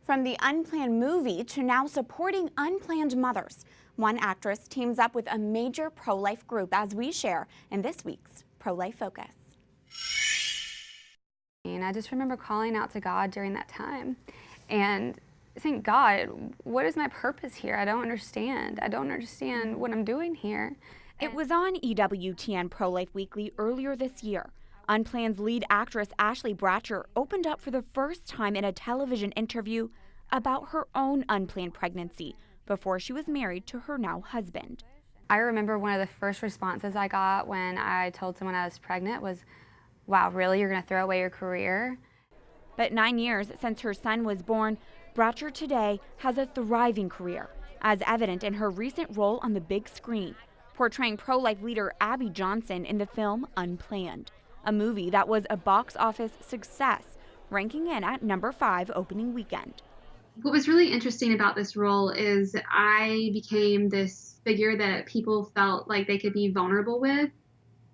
From the Unplanned movie to now supporting unplanned mothers, one actress teams up with a major pro-life group, as we share in this week's Pro-Life Focus. And I just remember calling out to God during that time and saying, God, what is my purpose here? I don't understand. I don't understand what I'm doing here. It was on EWTN Pro-Life Weekly earlier this year. Unplanned's lead actress Ashley Bratcher opened up for the first time in a television interview about her own unplanned pregnancy before she was married to her now husband. I remember one of the first responses I got when I told someone I was pregnant was, wow, really? You're going to throw away your career? But 9 years since her son was born, Bratcher today has a thriving career, as evident in her recent role on the big screen, portraying pro-life leader Abby Johnson in the film Unplanned, a movie that was a box office success, ranking in at number 5 opening weekend. What was really interesting about this role is I became this figure that people felt like they could be vulnerable with.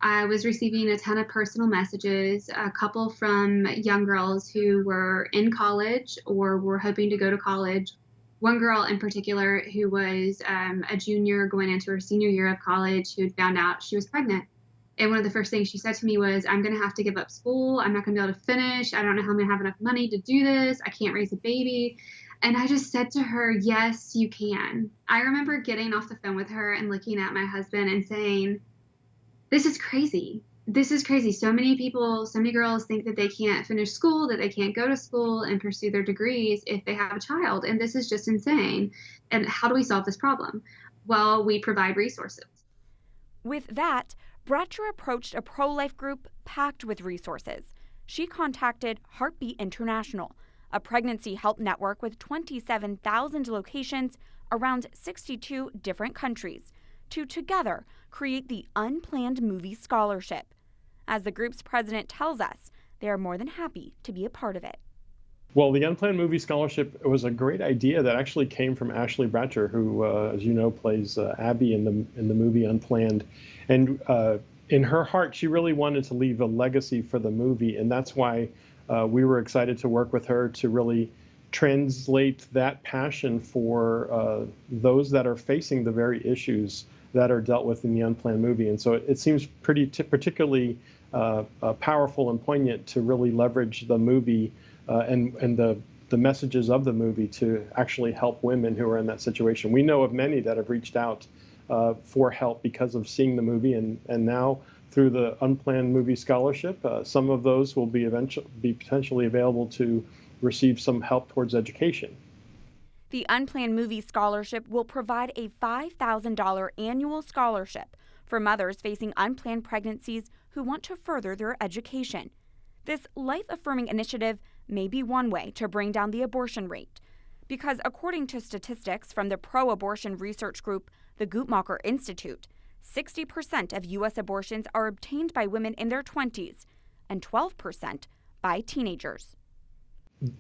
I was receiving a ton of personal messages, a couple from young girls who were in college or were hoping to go to college. One girl in particular who was a junior going into her senior year of college who had found out she was pregnant. And one of the first things she said to me was, I'm going to have to give up school. I'm not going to be able to finish. I don't know how I'm going to have enough money to do this. I can't raise a baby. And I just said to her, yes, you can. I remember getting off the phone with her and looking at my husband and saying, this is crazy. This is crazy. So many people, so many girls think that they can't finish school, that they can't go to school and pursue their degrees if they have a child. And this is just insane. And how do we solve this problem? Well, we provide resources. With that, Bratcher approached a pro-life group packed with resources. She contacted Heartbeat International, a pregnancy help network with 27,000 locations around 62 different countries, to together create the Unplanned Movie Scholarship. As the group's president tells us, they are more than happy to be a part of it. Well, the Unplanned Movie Scholarship was a great idea that actually came from Ashley Bratcher, who, as you know, plays Abby in the movie Unplanned. And in her heart, she really wanted to leave a legacy for the movie, and that's why we were excited to work with her to really translate that passion for those that are facing the very issues that are dealt with in the Unplanned movie. And so it seems particularly powerful and poignant to really leverage the movie and the messages of the movie to actually help women who are in that situation. We know of many that have reached out for help because of seeing the movie, and now through the Unplanned Movie Scholarship, some of those will be potentially available to receive some help towards education. The Unplanned Movie Scholarship will provide a $5,000 annual scholarship for mothers facing unplanned pregnancies who want to further their education. This life-affirming initiative may be one way to bring down the abortion rate, because according to statistics from the pro-abortion research group, the Guttmacher Institute, 60% of U.S. abortions are obtained by women in their 20s and 12% by teenagers.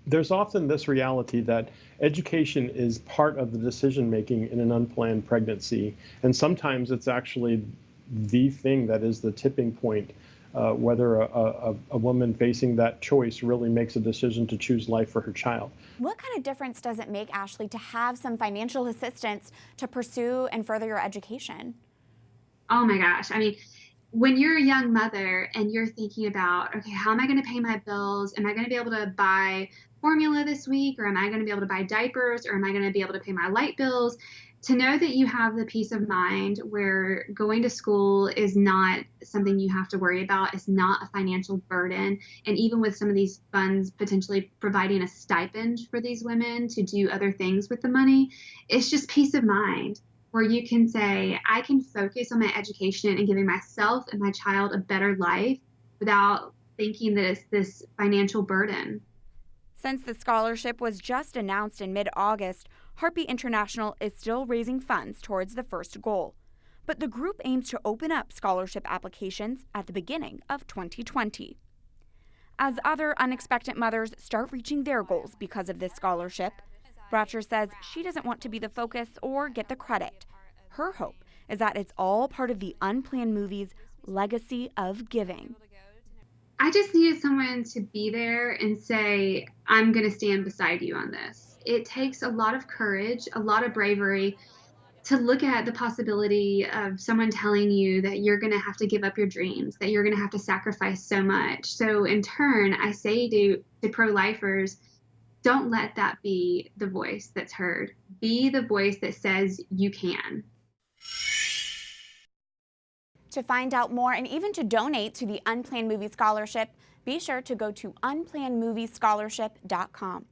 There's often this reality that education is part of the decision-making in an unplanned pregnancy, and sometimes it's actually the thing that is the tipping point, whether a woman facing that choice really makes a decision to choose life for her child. What kind of difference does it make, Ashley, to have some financial assistance to pursue and further your education? Oh my gosh. I mean, when you're a young mother and you're thinking about, okay, how am I going to pay my bills? Am I going to be able to buy formula this week? Or am I going to be able to buy diapers? Or am I going to be able to pay my light bills? To know that you have the peace of mind where going to school is not something you have to worry about, is not a financial burden. And even with some of these funds potentially providing a stipend for these women to do other things with the money, it's just peace of mind, where you can say, I can focus on my education and giving myself and my child a better life without thinking that it's this financial burden. Since the scholarship was just announced in mid-August, Heartbeat International is still raising funds towards the first goal. But the group aims to open up scholarship applications at the beginning of 2020. As other unexpected mothers start reaching their goals because of this scholarship, Bratcher says she doesn't want to be the focus or get the credit. Her hope is that it's all part of the Unplanned movie's legacy of giving. I just needed someone to be there and say, I'm going to stand beside you on this. It takes a lot of courage, a lot of bravery to look at the possibility of someone telling you that you're going to have to give up your dreams, that you're going to have to sacrifice so much. So in turn, I say to pro-lifers, don't let that be the voice that's heard. Be the voice that says you can. To find out more and even to donate to the Unplanned Movie Scholarship, be sure to go to unplannedmoviescholarship.com.